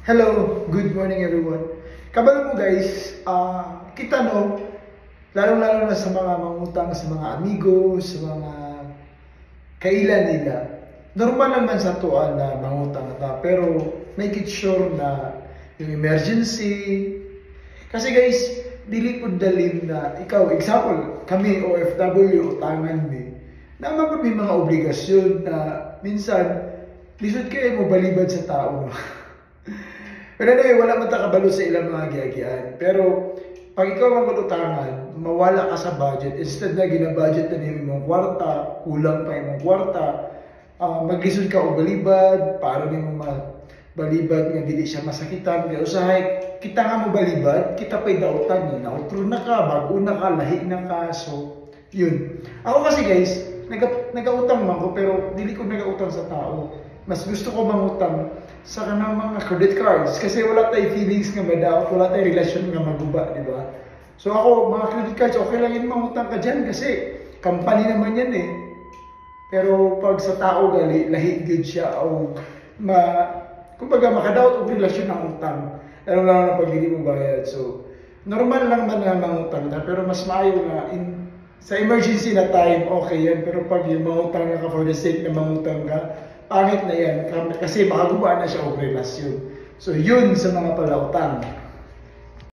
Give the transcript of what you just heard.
Hello, good morning everyone. Kabalo mo guys, kita no, lalo-lalo na sa mga mangutang, sa mga amigo, sa mga kailan nila. Normal naman sa tuan na mangutang ta, pero make it sure na yung emergency. Kasi guys, dili po dalin na ikaw, example, kami OFW, utangan mi, naman po may mga obligasyon na minsan, lisod kayo mo balibad sa tao. Pero anyway, wala man kabalo sa ilang mga giagian. Pero pag ikaw ang utangan, mawala ka sa budget. Instead na ginabudget na niyo mong kwarta, kulang pa yung kwarta, maglisod ka o balibad, para niyo mo balibad nga dili siya masakitan. Kaya usahay, kita nga mo balibad, kita pa'y dautan. Nautro na ka, bago na ka, lahi na ka. So, yun. Ako kasi guys, nagautang man ko, pero dili ko nagautang sa tao. Mas gusto ko mangutang sa kanang mga credit cards kasi wala tayong feelings nga madaot, wala tayong relasyon nga maguba, di ba? So ako, mga credit cards, okay lang yun mangutang ka dyan kasi company naman yan eh. Pero pag sa tao gali, lahi good siya o kumbaga makadaot o relasyon ng utang, lalo lang na pag hindi mo bayad. So, normal lang man na mangutang na, pero mas maayo nga sa emergency na time, okay yan. Pero pag yung mangutang ka for the sake na mangutang ka, pangit na yan kasi makaguba na siya o relasyon. So yun sa mga palautang.